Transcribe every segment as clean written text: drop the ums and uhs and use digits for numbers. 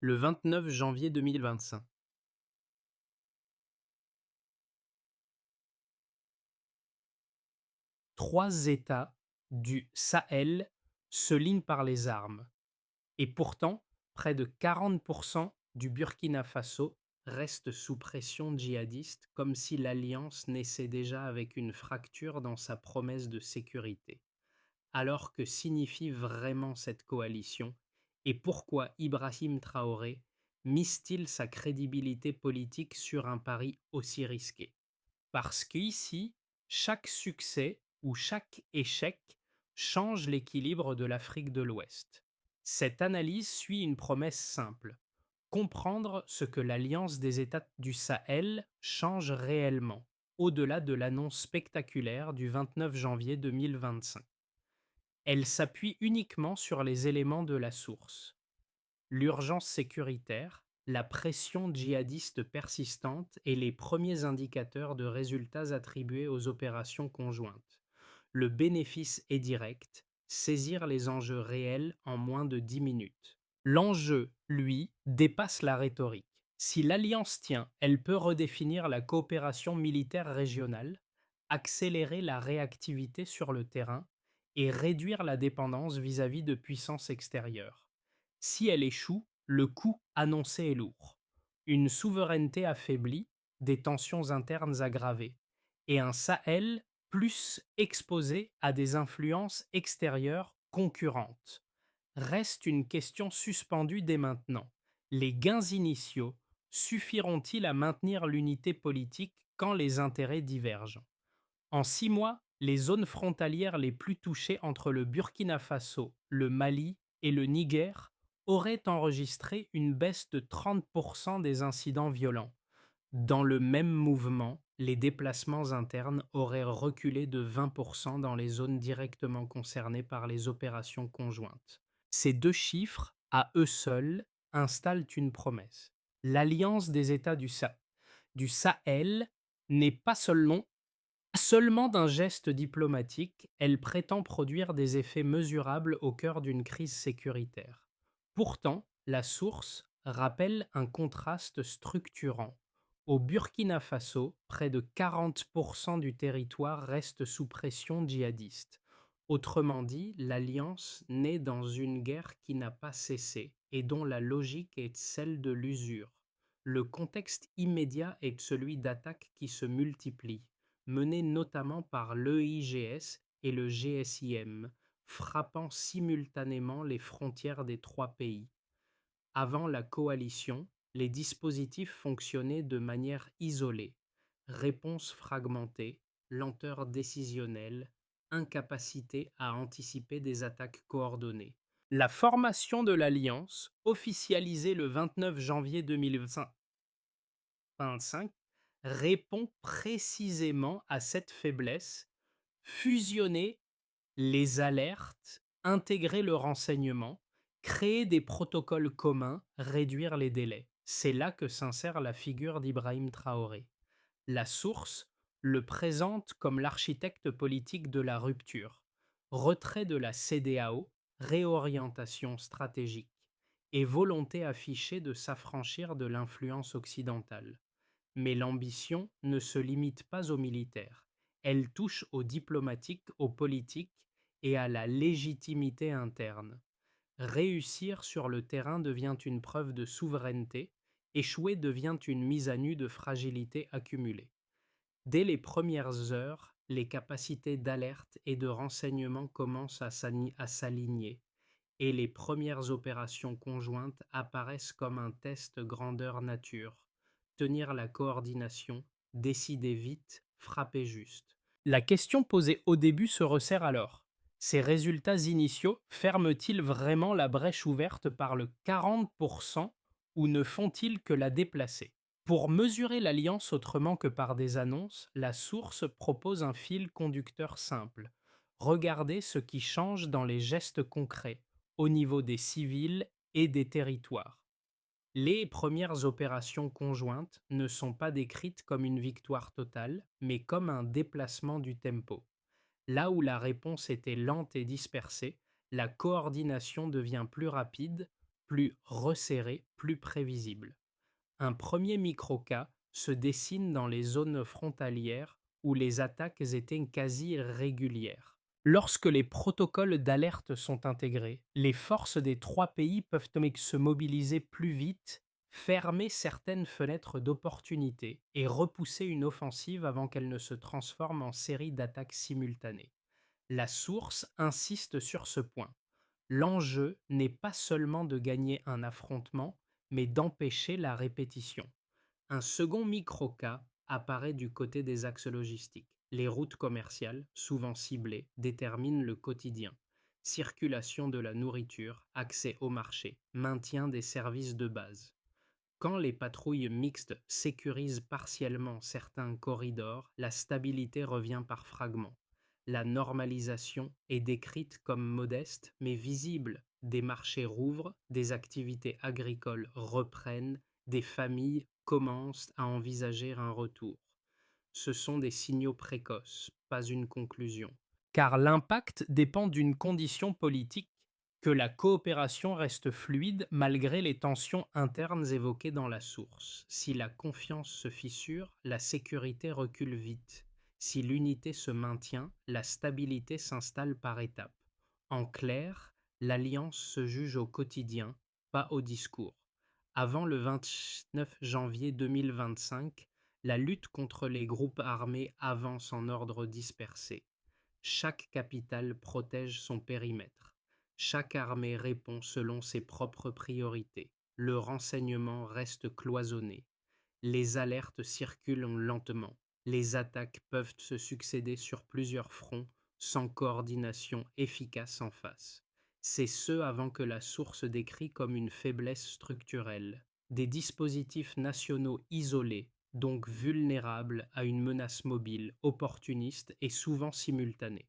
le 29 janvier 2025. Trois États du Sahel se lient par les armes et pourtant, près de 40% du Burkina Faso reste sous pression djihadiste, comme si l'alliance naissait déjà avec une fracture dans sa promesse de sécurité. Alors que signifie vraiment cette coalition et pourquoi Ibrahim Traoré mise-t-il sa crédibilité politique sur un pari aussi risqué? Parce qu'ici, chaque succès ou chaque échec change l'équilibre de l'Afrique de l'Ouest. Cette analyse suit une promesse simple: comprendre ce que l'Alliance des États du Sahel change réellement, au-delà de l'annonce spectaculaire du 29 janvier 2025. Elle s'appuie uniquement sur les éléments de la source: l'urgence sécuritaire, la pression djihadiste persistante et les premiers indicateurs de résultats attribués aux opérations conjointes. Le bénéfice est direct: saisir les enjeux réels en moins de 10 minutes. L'enjeu, lui, dépasse la rhétorique. Si l'alliance tient, elle peut redéfinir la coopération militaire régionale, accélérer la réactivité sur le terrain et réduire la dépendance vis-à-vis de puissances extérieures. Si elle échoue, le coût annoncé est lourd: une souveraineté affaiblie, des tensions internes aggravées, et un Sahel plus exposé à des influences extérieures concurrentes. Reste une question suspendue dès maintenant: les gains initiaux suffiront-ils à maintenir l'unité politique quand les intérêts divergent? En 6 mois, les zones frontalières les plus touchées entre le Burkina Faso, le Mali et le Niger auraient enregistré une baisse de 30% des incidents violents. Dans le même mouvement, les déplacements internes auraient reculé de 20% dans les zones directement concernées par les opérations conjointes. Ces deux chiffres, à eux seuls, installent une promesse: l'alliance des États du Sahel n'est pas seulement d'un geste diplomatique, elle prétend produire des effets mesurables au cœur d'une crise sécuritaire. Pourtant, la source rappelle un contraste structurant. Au Burkina Faso, près de 40% du territoire reste sous pression djihadiste. Autrement dit, l'alliance naît dans une guerre qui n'a pas cessé et dont la logique est celle de l'usure. Le contexte immédiat est celui d'attaques qui se multiplient, menée notamment par l'EIGS et le GSIM, frappant simultanément les frontières des trois pays. Avant la coalition, les dispositifs fonctionnaient de manière isolée: réponse fragmentée, lenteur décisionnelle, incapacité à anticiper des attaques coordonnées. La formation de l'Alliance, officialisée le 29 janvier 2025, répond précisément à cette faiblesse: fusionner les alertes, intégrer le renseignement, créer des protocoles communs, réduire les délais. C'est là que s'insère la figure d'Ibrahim Traoré. La source le présente comme l'architecte politique de la rupture: retrait de la CEDEAO, réorientation stratégique et volonté affichée de s'affranchir de l'influence occidentale. Mais l'ambition ne se limite pas aux militaires. Elle touche au diplomatique, au politique et à la légitimité interne. Réussir sur le terrain devient une preuve de souveraineté, échouer devient une mise à nu de fragilité accumulée. Dès les premières heures, les capacités d'alerte et de renseignement commencent à s'aligner, et les premières opérations conjointes apparaissent comme un test grandeur nature: tenir la coordination, décider vite, frapper juste. La question posée au début se resserre alors: ces résultats initiaux ferment-ils vraiment la brèche ouverte par le 40% ou ne font-ils que la déplacer? Pour mesurer l'alliance autrement que par des annonces, la source propose un fil conducteur simple: regardez ce qui change dans les gestes concrets, au niveau des civils et des territoires. Les premières opérations conjointes ne sont pas décrites comme une victoire totale, mais comme un déplacement du tempo. Là où la réponse était lente et dispersée, la coordination devient plus rapide, plus resserré, plus prévisible. Un premier microcas se dessine dans les zones frontalières où les attaques étaient quasi régulières. Lorsque les protocoles d'alerte sont intégrés, les forces des trois pays peuvent donc se mobiliser plus vite, fermer certaines fenêtres d'opportunité et repousser une offensive avant qu'elle ne se transforme en série d'attaques simultanées. La source insiste sur ce point. L'enjeu n'est pas seulement de gagner un affrontement, mais d'empêcher la répétition. Un second microcas apparaît du côté des axes logistiques. Les routes commerciales, souvent ciblées, déterminent le quotidien. Circulation de la nourriture, accès au marché, maintien des services de base. Quand les patrouilles mixtes sécurisent partiellement certains corridors, la stabilité revient par fragments. La normalisation est décrite comme modeste mais visible. Des marchés rouvrent, des activités agricoles reprennent, des familles commencent à envisager un retour. Ce sont des signaux précoces, pas une conclusion. Car l'impact dépend d'une condition politique, que la coopération reste fluide malgré les tensions internes évoquées dans la source. Si la confiance se fissure, la sécurité recule vite. Si l'unité se maintient, la stabilité s'installe par étapes. En clair, l'alliance se juge au quotidien, pas au discours. Avant le 29 janvier 2025, la lutte contre les groupes armés avance en ordre dispersé. Chaque capitale protège son périmètre. Chaque armée répond selon ses propres priorités. Le renseignement reste cloisonné. Les alertes circulent lentement. Les attaques peuvent se succéder sur plusieurs fronts sans coordination efficace en face. C'est ce avant que la source décrit comme une faiblesse structurelle. Des dispositifs nationaux isolés, donc vulnérables à une menace mobile, opportuniste et souvent simultanée.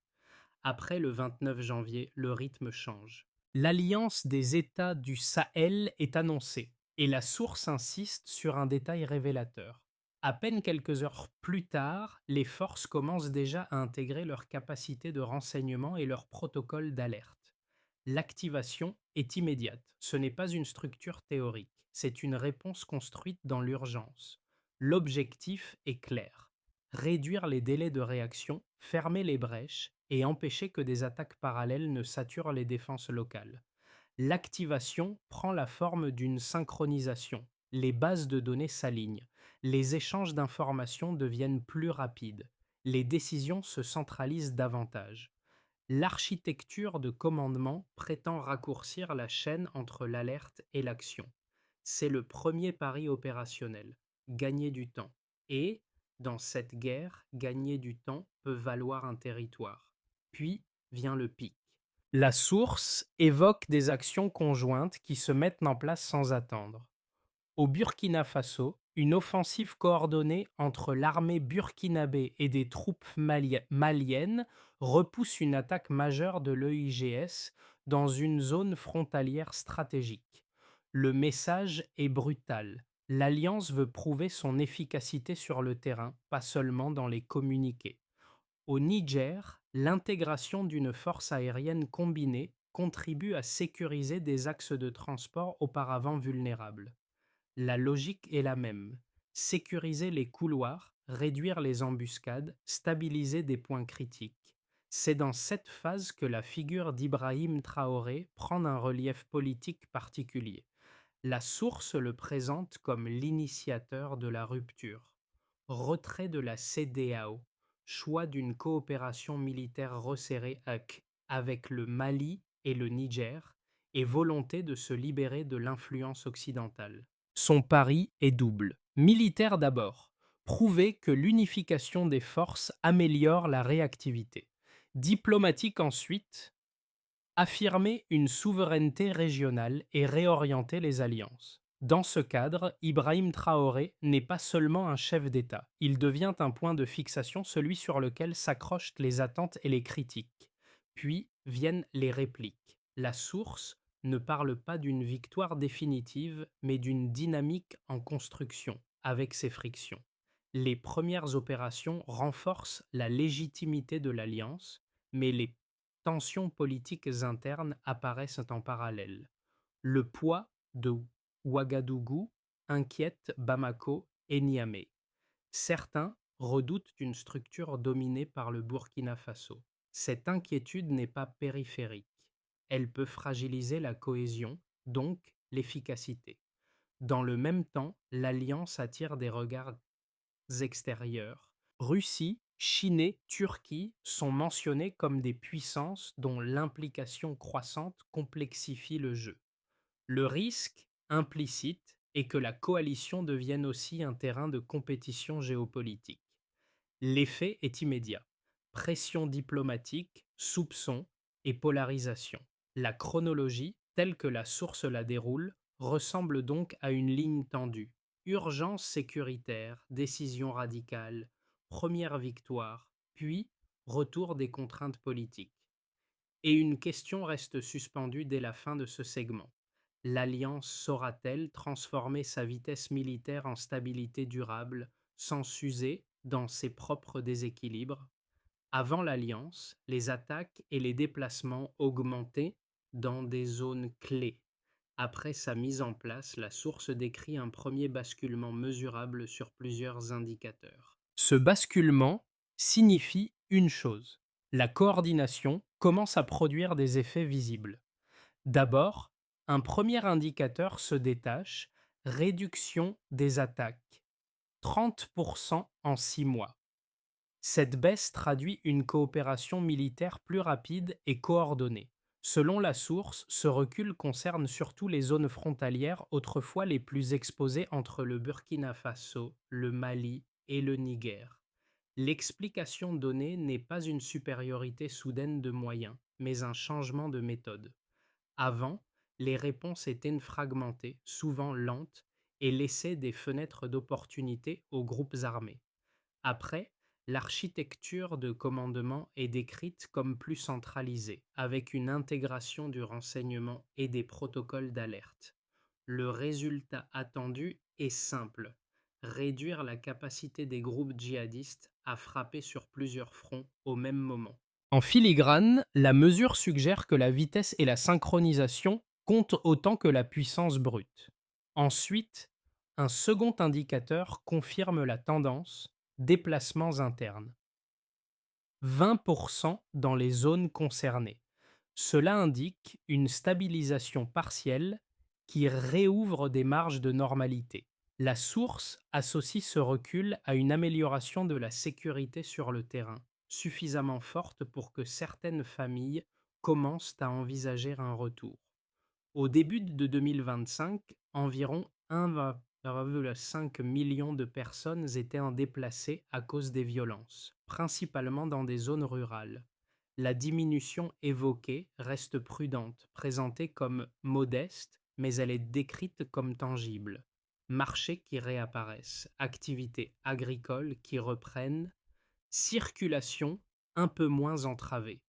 Après le 29 janvier, le rythme change. L'alliance des États du Sahel est annoncée, et la source insiste sur un détail révélateur. À peine quelques heures plus tard, les forces commencent déjà à intégrer leurs capacités de renseignement et leurs protocoles d'alerte. L'activation est immédiate, ce n'est pas une structure théorique, c'est une réponse construite dans l'urgence. L'objectif est clair: réduire les délais de réaction, fermer les brèches et empêcher que des attaques parallèles ne saturent les défenses locales. L'activation prend la forme d'une synchronisation. Les bases de données s'alignent, les échanges d'informations deviennent plus rapides, les décisions se centralisent davantage. L'architecture de commandement prétend raccourcir la chaîne entre l'alerte et l'action. C'est le premier pari opérationnel: gagner du temps. Et, dans cette guerre, gagner du temps peut valoir un territoire. Puis vient le pic. La source évoque des actions conjointes qui se mettent en place sans attendre. Au Burkina Faso, une offensive coordonnée entre l'armée burkinabé et des troupes maliennes repousse une attaque majeure de l'EIGS dans une zone frontalière stratégique. Le message est brutal. L'Alliance veut prouver son efficacité sur le terrain, pas seulement dans les communiqués. Au Niger, l'intégration d'une force aérienne combinée contribue à sécuriser des axes de transport auparavant vulnérables. La logique est la même: sécuriser les couloirs, réduire les embuscades, stabiliser des points critiques. C'est dans cette phase que la figure d'Ibrahim Traoré prend un relief politique particulier. La source le présente comme l'initiateur de la rupture. Retrait de la CEDEAO, choix d'une coopération militaire resserrée avec le Mali et le Niger, et volonté de se libérer de l'influence occidentale. Son pari est double. Militaire d'abord, prouver que l'unification des forces améliore la réactivité. Diplomatique ensuite, affirmer une souveraineté régionale et réorienter les alliances. Dans ce cadre, Ibrahim Traoré n'est pas seulement un chef d'État, il devient un point de fixation, celui sur lequel s'accrochent les attentes et les critiques. Puis viennent les répliques. La source ne parle pas d'une victoire définitive, mais d'une dynamique en construction, avec ses frictions. Les premières opérations renforcent la légitimité de l'alliance, mais les tensions politiques internes apparaissent en parallèle. Le poids de Ouagadougou inquiète Bamako et Niamey. Certains redoutent une structure dominée par le Burkina Faso. Cette inquiétude n'est pas périphérique. Elle peut fragiliser la cohésion, donc l'efficacité. Dans le même temps, l'alliance attire des regards extérieurs. Russie, Chine et Turquie sont mentionnés comme des puissances dont l'implication croissante complexifie le jeu. Le risque implicite est que la coalition devienne aussi un terrain de compétition géopolitique. L'effet est immédiat. Pression diplomatique, soupçons et polarisation. La chronologie, telle que la source la déroule, ressemble donc à une ligne tendue. Urgence sécuritaire, décision radicale, première victoire, puis retour des contraintes politiques. Et une question reste suspendue dès la fin de ce segment. L'Alliance saura-t-elle transformer sa vitesse militaire en stabilité durable sans s'user dans ses propres déséquilibres? Avant l'Alliance, les attaques et les déplacements augmentaient dans des zones clés. Après sa mise en place, la source décrit un premier basculement mesurable sur plusieurs indicateurs. Ce basculement signifie une chose: la coordination commence à produire des effets visibles. D'abord, un premier indicateur se détache: réduction des attaques, 30% en 6 mois. Cette baisse traduit une coopération militaire plus rapide et coordonnée. Selon la source, ce recul concerne surtout les zones frontalières autrefois les plus exposées entre le Burkina Faso, le Mali et le Niger. L'explication donnée n'est pas une supériorité soudaine de moyens, mais un changement de méthode. Avant, les réponses étaient fragmentées, souvent lentes, et laissaient des fenêtres d'opportunité aux groupes armés. Après, l'architecture de commandement est décrite comme plus centralisée, avec une intégration du renseignement et des protocoles d'alerte. Le résultat attendu est simple: réduire la capacité des groupes djihadistes à frapper sur plusieurs fronts au même moment. En filigrane, la mesure suggère que la vitesse et la synchronisation comptent autant que la puissance brute. Ensuite, un second indicateur confirme la tendance: déplacements internes. 20% dans les zones concernées. Cela indique une stabilisation partielle qui réouvre des marges de normalité. La source associe ce recul à une amélioration de la sécurité sur le terrain, suffisamment forte pour que certaines familles commencent à envisager un retour. Au début de 2025, environ 1,5 million de personnes étaient déplacées à cause des violences, principalement dans des zones rurales. La diminution évoquée reste prudente, présentée comme modeste, mais elle est décrite comme tangible. Marchés qui réapparaissent, activités agricoles qui reprennent, circulation un peu moins entravée.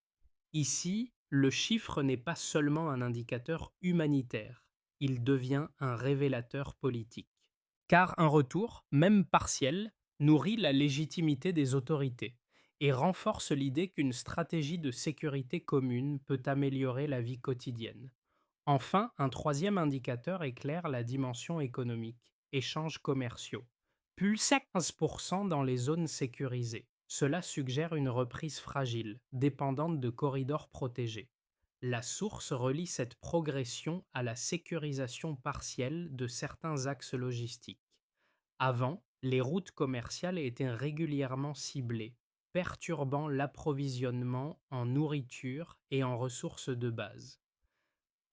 Ici, le chiffre n'est pas seulement un indicateur humanitaire, il devient un révélateur politique. Car un retour, même partiel, nourrit la légitimité des autorités et renforce l'idée qu'une stratégie de sécurité commune peut améliorer la vie quotidienne. Enfin, un troisième indicateur éclaire la dimension économique: échanges commerciaux. Pulse 15% dans les zones sécurisées. Cela suggère une reprise fragile, dépendante de corridors protégés. La source relie cette progression à la sécurisation partielle de certains axes logistiques. Avant, les routes commerciales étaient régulièrement ciblées, perturbant l'approvisionnement en nourriture et en ressources de base.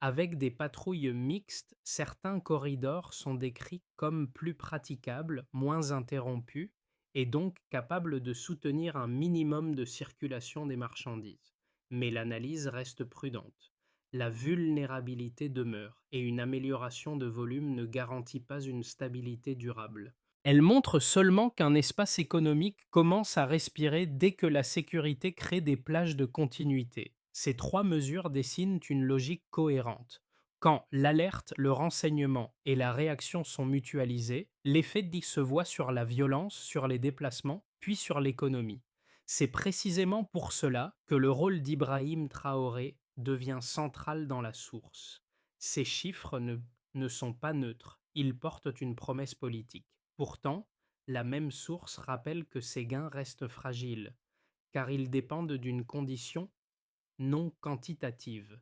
Avec des patrouilles mixtes, certains corridors sont décrits comme plus praticables, moins interrompus, et donc capables de soutenir un minimum de circulation des marchandises. Mais l'analyse reste prudente. La vulnérabilité demeure, et une amélioration de volume ne garantit pas une stabilité durable. Elle montre seulement qu'un espace économique commence à respirer dès que la sécurité crée des plages de continuité. Ces trois mesures dessinent une logique cohérente. Quand l'alerte, le renseignement et la réaction sont mutualisés, l'effet se voit sur la violence, sur les déplacements, puis sur l'économie. C'est précisément pour cela que le rôle d'Ibrahim Traoré devient central dans la source. Ces chiffres ne sont pas neutres, ils portent une promesse politique. Pourtant, la même source rappelle que ces gains restent fragiles, car ils dépendent d'une condition non quantitative,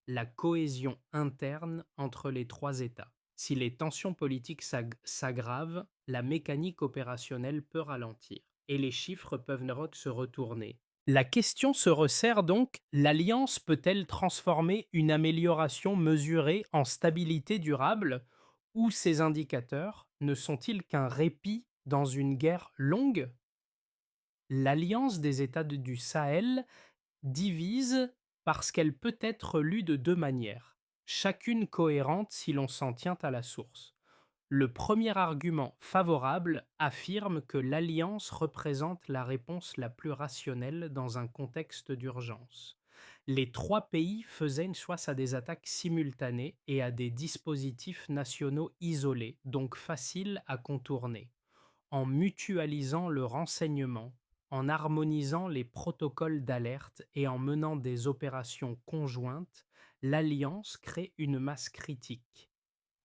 la cohésion interne entre les trois États. Si les tensions politiques s'aggravent, la mécanique opérationnelle peut ralentir et les chiffres peuvent se retourner. La question se resserre donc, l'alliance peut-elle transformer une amélioration mesurée en stabilité durable ou ces indicateurs ne sont-ils qu'un répit dans une guerre longue? L'alliance des États du Sahel divise parce qu'elle peut être lue de deux manières, chacune cohérente si l'on s'en tient à la source. Le premier argument favorable affirme que l'alliance représente la réponse la plus rationnelle dans un contexte d'urgence. Les trois pays faisaient face à des attaques simultanées et à des dispositifs nationaux isolés, donc faciles à contourner. En mutualisant le renseignement, en harmonisant les protocoles d'alerte et en menant des opérations conjointes, l'alliance crée une masse critique.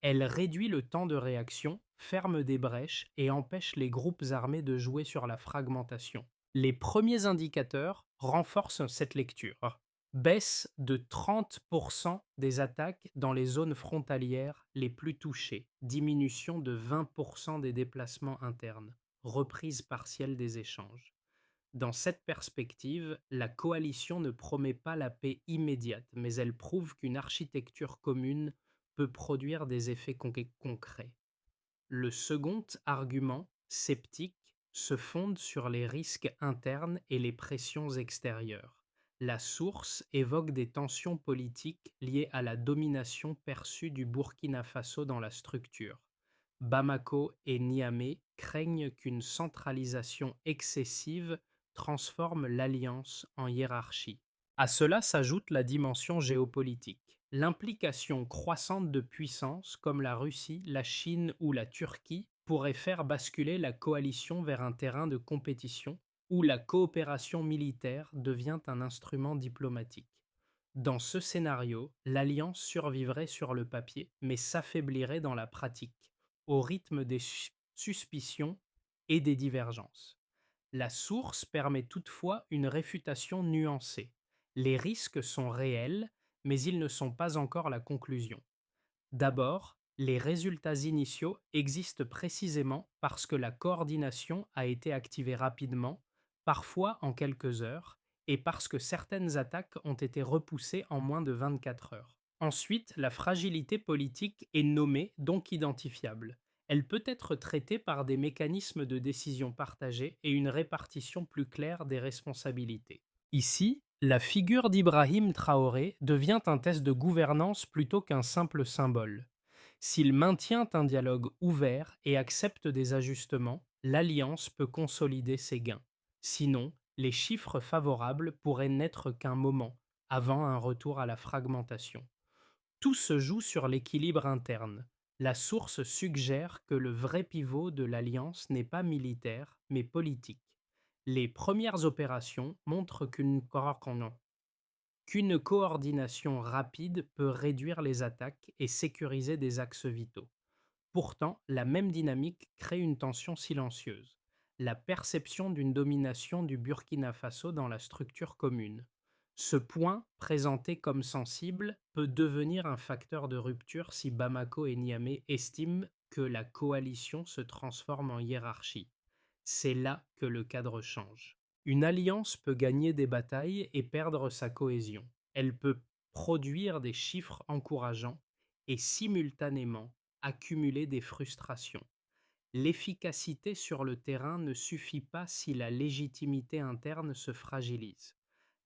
Elle réduit le temps de réaction, ferme des brèches et empêche les groupes armés de jouer sur la fragmentation. Les premiers indicateurs renforcent cette lecture. Baisse de 30% des attaques dans les zones frontalières les plus touchées, diminution de 20% des déplacements internes, reprise partielle des échanges. Dans cette perspective, la coalition ne promet pas la paix immédiate, mais elle prouve qu'une architecture commune peut produire des effets concrets. Le second argument, sceptique, se fonde sur les risques internes et les pressions extérieures. La source évoque des tensions politiques liées à la domination perçue du Burkina Faso dans la structure. Bamako et Niamey craignent qu'une centralisation excessive transforme l'alliance en hiérarchie. À cela s'ajoute la dimension géopolitique. L'implication croissante de puissances comme la Russie, la Chine ou la Turquie pourrait faire basculer la coalition vers un terrain de compétition où la coopération militaire devient un instrument diplomatique. Dans ce scénario, l'alliance survivrait sur le papier, mais s'affaiblirait dans la pratique, au rythme des suspicions et des divergences. La source permet toutefois une réfutation nuancée. Les risques sont réels, mais ils ne sont pas encore la conclusion. D'abord, les résultats initiaux existent précisément parce que la coordination a été activée rapidement, parfois en quelques heures, et parce que certaines attaques ont été repoussées en moins de 24 heures. Ensuite, la fragilité politique est nommée, donc identifiable. Elle peut être traitée par des mécanismes de décision partagée et une répartition plus claire des responsabilités. Ici, la figure d'Ibrahim Traoré devient un test de gouvernance plutôt qu'un simple symbole. S'il maintient un dialogue ouvert et accepte des ajustements, l'alliance peut consolider ses gains. Sinon, les chiffres favorables pourraient n'être qu'un moment, avant un retour à la fragmentation. Tout se joue sur l'équilibre interne. La source suggère que le vrai pivot de l'alliance n'est pas militaire, mais politique. Les premières opérations montrent qu'une coordination rapide peut réduire les attaques et sécuriser des axes vitaux. Pourtant, la même dynamique crée une tension silencieuse, la perception d'une domination du Burkina Faso dans la structure commune. Ce point, présenté comme sensible, peut devenir un facteur de rupture si Bamako et Niamey estiment que la coalition se transforme en hiérarchie. C'est là que le cadre change. Une alliance peut gagner des batailles et perdre sa cohésion. Elle peut produire des chiffres encourageants et simultanément accumuler des frustrations. L'efficacité sur le terrain ne suffit pas si la légitimité interne se fragilise.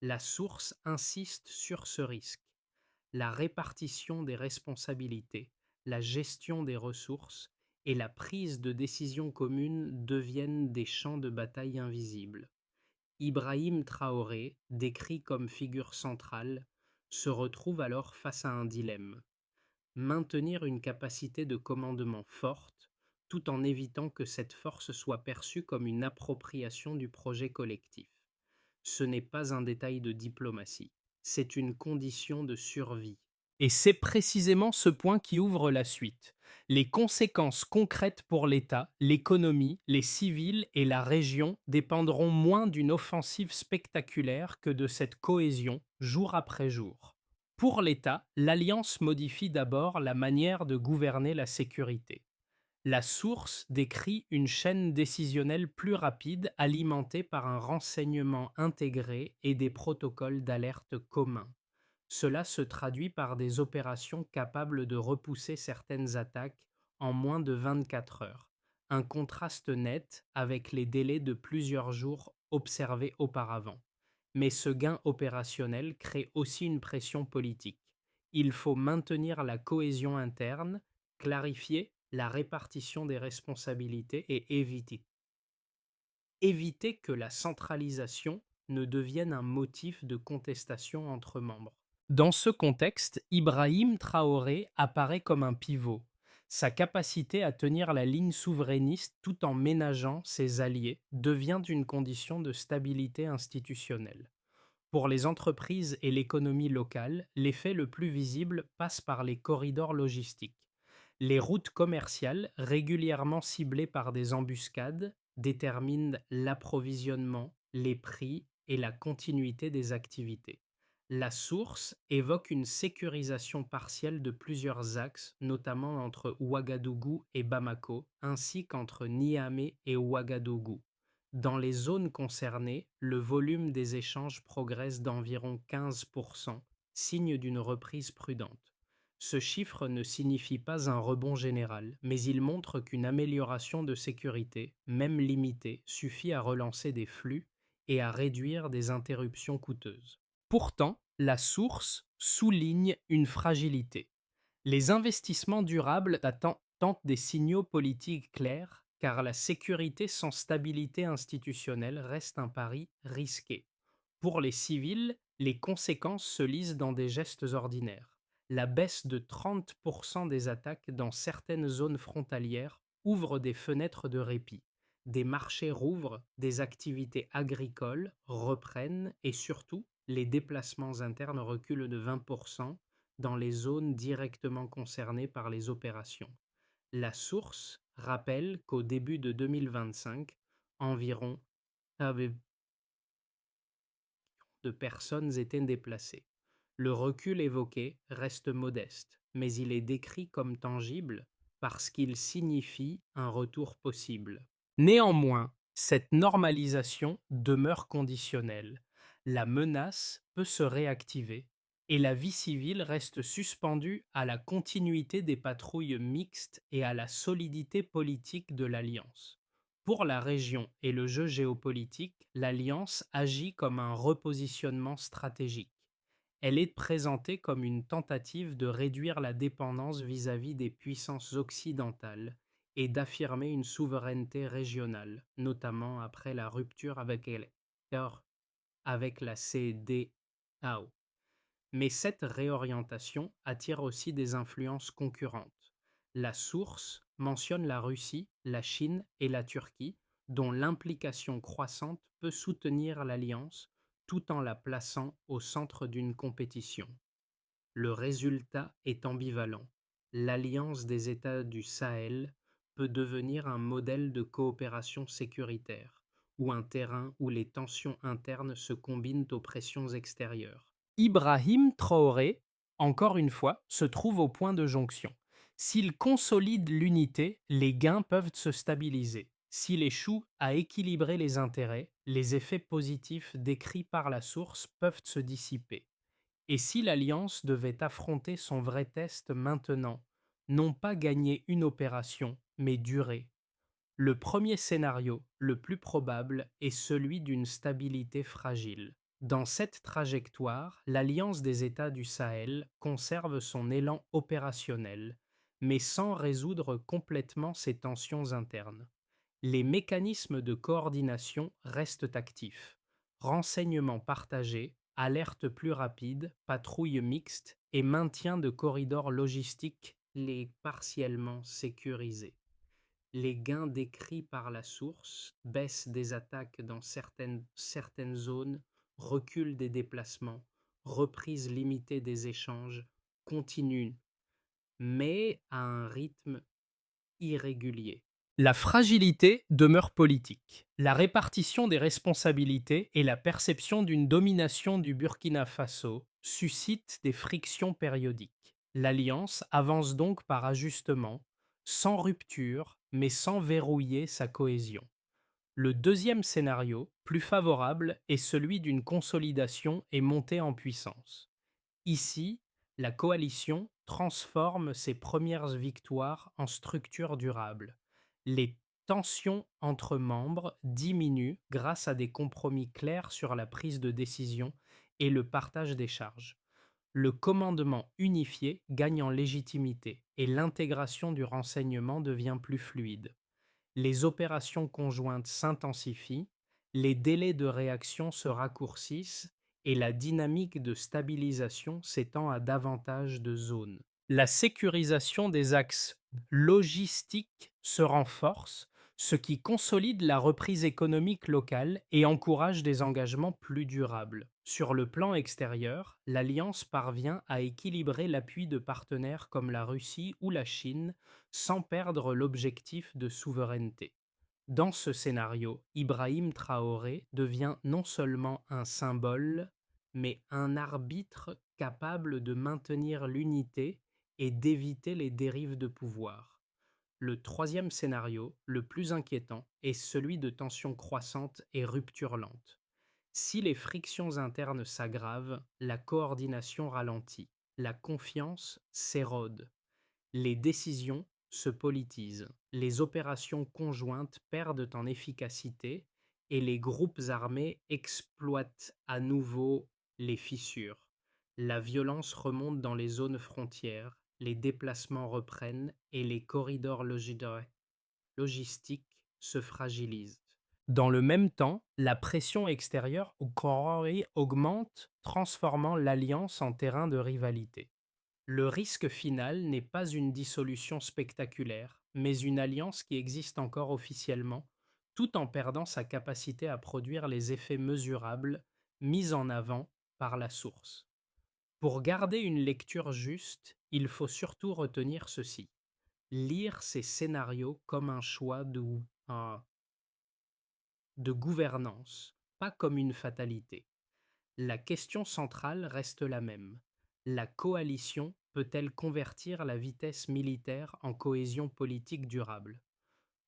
La source insiste sur ce risque. La répartition des responsabilités, la gestion des ressources et la prise de décision commune deviennent des champs de bataille invisibles. Ibrahim Traoré, décrit comme figure centrale, se retrouve alors face à un dilemme: maintenir une capacité de commandement forte, tout en évitant que cette force soit perçue comme une appropriation du projet collectif. Ce n'est pas un détail de diplomatie, c'est une condition de survie. Et c'est précisément ce point qui ouvre la suite. Les conséquences concrètes pour l'État, l'économie, les civils et la région dépendront moins d'une offensive spectaculaire que de cette cohésion jour après jour. Pour l'État, l'alliance modifie d'abord la manière de gouverner la sécurité. La source décrit une chaîne décisionnelle plus rapide alimentée par un renseignement intégré et des protocoles d'alerte communs. Cela se traduit par des opérations capables de repousser certaines attaques en moins de 24 heures, un contraste net avec les délais de plusieurs jours observés auparavant. Mais ce gain opérationnel crée aussi une pression politique. Il faut maintenir la cohésion interne, clarifier la répartition des responsabilités et éviter que la centralisation ne devienne un motif de contestation entre membres. Dans ce contexte, Ibrahim Traoré apparaît comme un pivot. Sa capacité à tenir la ligne souverainiste tout en ménageant ses alliés devient une condition de stabilité institutionnelle. Pour les entreprises et l'économie locale, l'effet le plus visible passe par les corridors logistiques. Les routes commerciales, régulièrement ciblées par des embuscades, déterminent l'approvisionnement, les prix et la continuité des activités. La source évoque une sécurisation partielle de plusieurs axes, notamment entre Ouagadougou et Bamako, ainsi qu'entre Niamey et Ouagadougou. Dans les zones concernées, le volume des échanges progresse d'environ 15%, signe d'une reprise prudente. Ce chiffre ne signifie pas un rebond général, mais il montre qu'une amélioration de sécurité, même limitée, suffit à relancer des flux et à réduire des interruptions coûteuses. Pourtant, la source souligne une fragilité. Les investissements durables tentent des signaux politiques clairs, car la sécurité sans stabilité institutionnelle reste un pari risqué. Pour les civils, les conséquences se lisent dans des gestes ordinaires. La baisse de 30% des attaques dans certaines zones frontalières ouvre des fenêtres de répit. Des marchés rouvrent, des activités agricoles reprennent et surtout, les déplacements internes reculent de 20% dans les zones directement concernées par les opérations. La source rappelle qu'au début de 2025, environ de personnes étaient déplacées. Le recul évoqué reste modeste, mais il est décrit comme tangible parce qu'il signifie un retour possible. Néanmoins, cette normalisation demeure conditionnelle. La menace peut se réactiver et la vie civile reste suspendue à la continuité des patrouilles mixtes et à la solidité politique de l'Alliance. Pour la région et le jeu géopolitique, l'Alliance agit comme un repositionnement stratégique. Elle est présentée comme une tentative de réduire la dépendance vis-à-vis des puissances occidentales et d'affirmer une souveraineté régionale, notamment après la rupture avec la CEDEAO. Mais cette réorientation attire aussi des influences concurrentes. La source mentionne la Russie, la Chine et la Turquie, dont l'implication croissante peut soutenir l'alliance tout en la plaçant au centre d'une compétition. Le résultat est ambivalent. L'alliance des États du Sahel peut devenir un modèle de coopération sécuritaire, ou un terrain où les tensions internes se combinent aux pressions extérieures. Ibrahim Traoré, encore une fois, se trouve au point de jonction. S'il consolide l'unité, les gains peuvent se stabiliser. S'il échoue à équilibrer les intérêts, les effets positifs décrits par la source peuvent se dissiper. Et si l'Alliance devait affronter son vrai test maintenant, non pas gagner une opération, mais durer? Le premier scénario, le plus probable, est celui d'une stabilité fragile. Dans cette trajectoire, l'Alliance des États du Sahel conserve son élan opérationnel, mais sans résoudre complètement ses tensions internes. Les mécanismes de coordination restent actifs. Renseignements partagés, alertes plus rapides, patrouilles mixtes et maintien de corridors logistiques les partiellement sécurisés. Les gains décrits par la source, baisse des attaques dans certaines zones, recul des déplacements, reprise limitée des échanges, continue, mais à un rythme irrégulier. La fragilité demeure politique. La répartition des responsabilités et la perception d'une domination du Burkina Faso suscitent des frictions périodiques. L'Alliance avance donc par ajustement, sans rupture, mais sans verrouiller sa cohésion. Le deuxième scénario, plus favorable, est celui d'une consolidation et montée en puissance. Ici, la coalition transforme ses premières victoires en structures durables. Les tensions entre membres diminuent grâce à des compromis clairs sur la prise de décision et le partage des charges. Le commandement unifié gagne en légitimité et l'intégration du renseignement devient plus fluide. Les opérations conjointes s'intensifient, les délais de réaction se raccourcissent et la dynamique de stabilisation s'étend à davantage de zones. La sécurisation des axes logistiques se renforce, ce qui consolide la reprise économique locale et encourage des engagements plus durables. Sur le plan extérieur, l'Alliance parvient à équilibrer l'appui de partenaires comme la Russie ou la Chine sans perdre l'objectif de souveraineté. Dans ce scénario, Ibrahim Traoré devient non seulement un symbole, mais un arbitre capable de maintenir l'unité et d'éviter les dérives de pouvoir. Le troisième scénario, le plus inquiétant, est celui de tensions croissantes et ruptures lentes. Si les frictions internes s'aggravent, la coordination ralentit, la confiance s'érode, les décisions se politisent, les opérations conjointes perdent en efficacité et les groupes armés exploitent à nouveau les fissures. La violence remonte dans les zones frontières, les déplacements reprennent et les corridors logistiques se fragilisent. Dans le même temps, la pression extérieure au Corée augmente, transformant l'alliance en terrain de rivalité. Le risque final n'est pas une dissolution spectaculaire, mais une alliance qui existe encore officiellement, tout en perdant sa capacité à produire les effets mesurables mis en avant par la source. Pour garder une lecture juste, il faut surtout retenir ceci: lire ces scénarios comme un choix de gouvernance, pas comme une fatalité. La question centrale reste la même. La coalition peut-elle convertir la vitesse militaire en cohésion politique durable?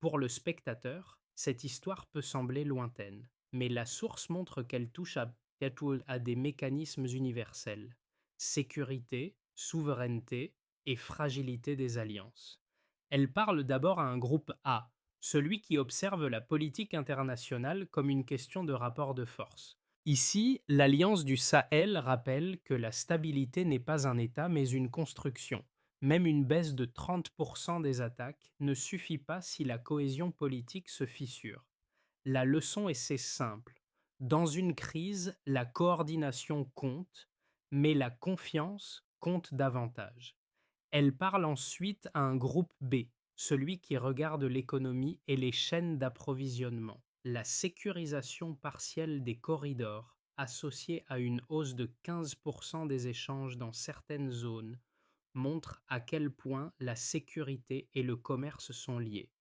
Pour le spectateur, cette histoire peut sembler lointaine, mais la source montre qu'elle touche à des mécanismes universels: sécurité, souveraineté et fragilité des alliances. Elle parle d'abord à un groupe A, celui qui observe la politique internationale comme une question de rapport de force. Ici, l'Alliance du Sahel rappelle que la stabilité n'est pas un État mais une construction. Même une baisse de 30% des attaques ne suffit pas si la cohésion politique se fissure. La leçon est assez simple. Dans une crise, la coordination compte, mais la confiance compte davantage. Elle parle ensuite à un groupe B, celui qui regarde l'économie et les chaînes d'approvisionnement. La sécurisation partielle des corridors, associée à une hausse de 15% des échanges dans certaines zones, montre à quel point la sécurité et le commerce sont liés.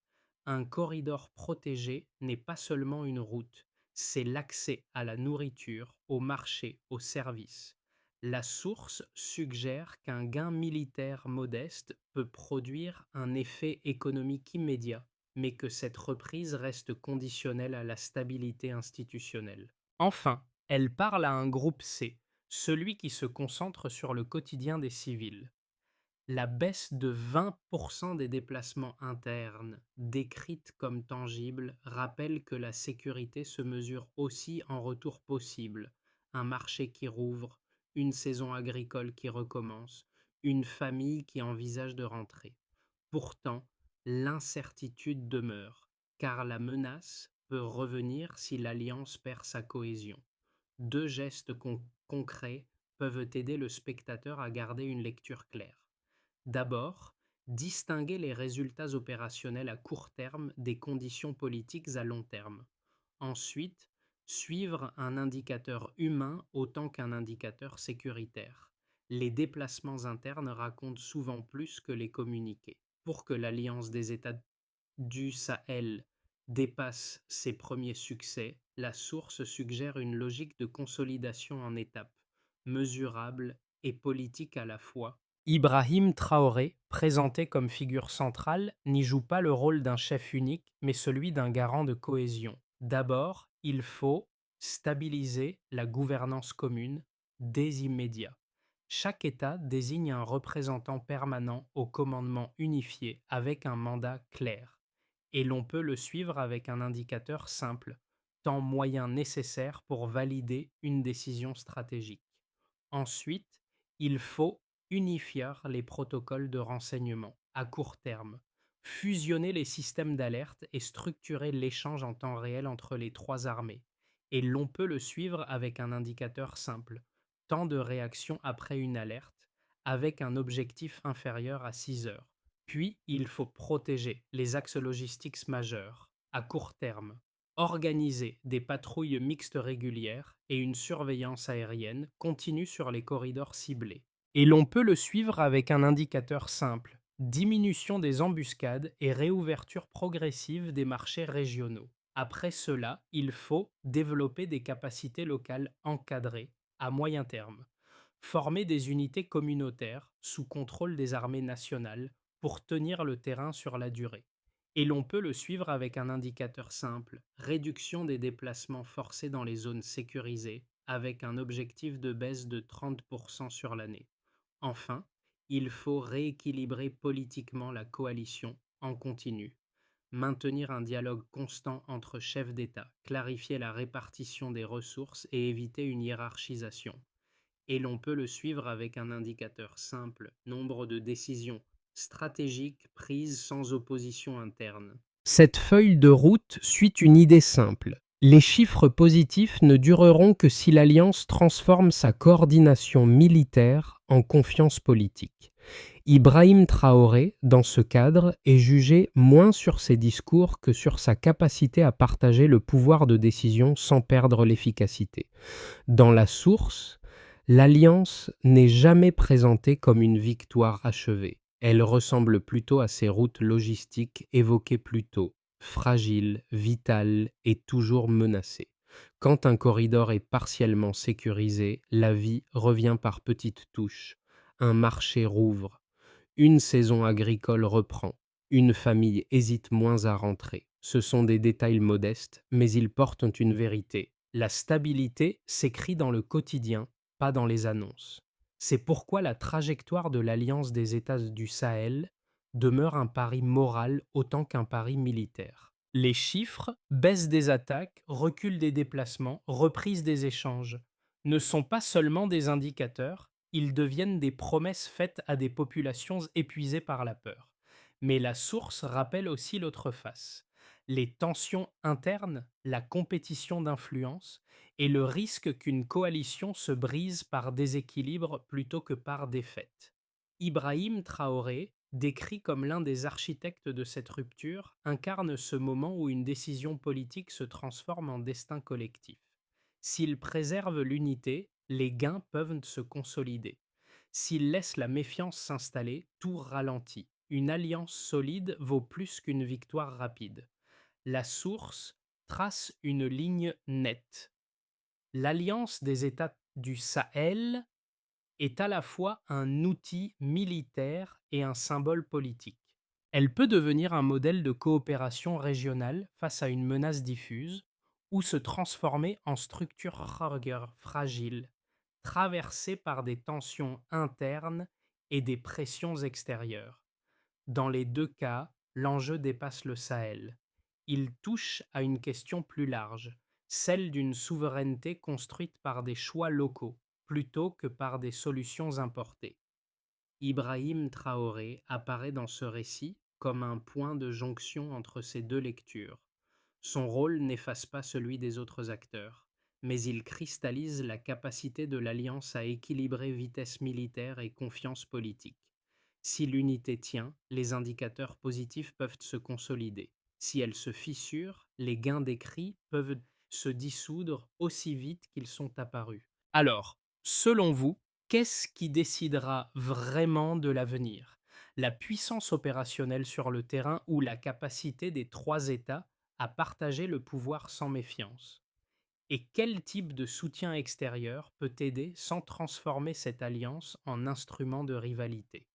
Un corridor protégé n'est pas seulement une route, c'est l'accès à la nourriture, au marché, aux services. La source suggère qu'un gain militaire modeste peut produire un effet économique immédiat, mais que cette reprise reste conditionnelle à la stabilité institutionnelle. Enfin, elle parle à un groupe C, celui qui se concentre sur le quotidien des civils. La baisse de 20% des déplacements internes, décrite comme tangible, rappelle que la sécurité se mesure aussi en retour possible: un marché qui rouvre, une saison agricole qui recommence, une famille qui envisage de rentrer. Pourtant, l'incertitude demeure, car la menace peut revenir si l'alliance perd sa cohésion. Deux gestes concrets peuvent aider le spectateur à garder une lecture claire. D'abord, distinguer les résultats opérationnels à court terme des conditions politiques à long terme. Ensuite, suivre un indicateur humain autant qu'un indicateur sécuritaire. Les déplacements internes racontent souvent plus que les communiqués. Pour que l'Alliance des États du Sahel dépasse ses premiers succès, la source suggère une logique de consolidation en étapes, mesurable et politique à la fois. Ibrahim Traoré, présenté comme figure centrale, n'y joue pas le rôle d'un chef unique, mais celui d'un garant de cohésion. D'abord, il faut stabiliser la gouvernance commune dès immédiat. Chaque État désigne un représentant permanent au commandement unifié avec un mandat clair. Et l'on peut le suivre avec un indicateur simple, temps moyen nécessaire pour valider une décision stratégique. Ensuite, il faut unifier les protocoles de renseignement à court terme, fusionner les systèmes d'alerte et structurer l'échange en temps réel entre les trois armées. Et l'on peut le suivre avec un indicateur simple, temps de réaction après une alerte, avec un objectif inférieur à 6 heures. Puis, il faut protéger les axes logistiques majeurs à court terme, organiser des patrouilles mixtes régulières et une surveillance aérienne continue sur les corridors ciblés. Et l'on peut le suivre avec un indicateur simple, diminution des embuscades et réouverture progressive des marchés régionaux. Après cela, il faut développer des capacités locales encadrées à moyen terme, former des unités communautaires sous contrôle des armées nationales pour tenir le terrain sur la durée. Et l'on peut le suivre avec un indicateur simple, réduction des déplacements forcés dans les zones sécurisées, avec un objectif de baisse de 30% sur l'année. Enfin, il faut rééquilibrer politiquement la coalition en continu, maintenir un dialogue constant entre chefs d'État, clarifier la répartition des ressources et éviter une hiérarchisation. Et l'on peut le suivre avec un indicateur simple, nombre de décisions stratégiques prises sans opposition interne. Cette feuille de route suit une idée simple. Les chiffres positifs ne dureront que si l'Alliance transforme sa coordination militaire en confiance politique. Ibrahim Traoré, dans ce cadre, est jugé moins sur ses discours que sur sa capacité à partager le pouvoir de décision sans perdre l'efficacité. Dans la source, l'Alliance n'est jamais présentée comme une victoire achevée. Elle ressemble plutôt à ces routes logistiques évoquées plus tôt, fragiles, vitales et toujours menacées. Quand un corridor est partiellement sécurisé, la vie revient par petites touches. Un marché rouvre, une saison agricole reprend, une famille hésite moins à rentrer. Ce sont des détails modestes, mais ils portent une vérité. La stabilité s'écrit dans le quotidien, pas dans les annonces. C'est pourquoi la trajectoire de l'Alliance des États du Sahel demeure un pari moral autant qu'un pari militaire. Les chiffres, baisse des attaques, recul des déplacements, reprise des échanges, ne sont pas seulement des indicateurs, ils deviennent des promesses faites à des populations épuisées par la peur. Mais la source rappelle aussi l'autre face. Les tensions internes, la compétition d'influence et le risque qu'une coalition se brise par déséquilibre plutôt que par défaite. Ibrahim Traoré, décrit comme l'un des architectes de cette rupture, incarne ce moment où une décision politique se transforme en destin collectif. S'il préserve l'unité, les gains peuvent se consolider. S'il laisse la méfiance s'installer, tout ralentit. Une alliance solide vaut plus qu'une victoire rapide. La source trace une ligne nette. L'alliance des États du Sahel est à la fois un outil militaire et un symbole politique. Elle peut devenir un modèle de coopération régionale face à une menace diffuse ou se transformer en structure fragile, traversée par des tensions internes et des pressions extérieures. Dans les deux cas, l'enjeu dépasse le Sahel. Il touche à une question plus large, celle d'une souveraineté construite par des choix locaux plutôt que par des solutions importées. Ibrahim Traoré apparaît dans ce récit comme un point de jonction entre ces deux lectures. Son rôle n'efface pas celui des autres acteurs, mais il cristallise la capacité de l'Alliance à équilibrer vitesse militaire et confiance politique. Si l'unité tient, les indicateurs positifs peuvent se consolider. Si elle se fissure, les gains décrits peuvent se dissoudre aussi vite qu'ils sont apparus. Alors, selon vous, Qu'est-ce qui décidera vraiment de l'avenir? La puissance opérationnelle sur le terrain ou la capacité des 3 États à partager le pouvoir sans méfiance? Et quel type de soutien extérieur peut aider sans transformer cette alliance en instrument de rivalité?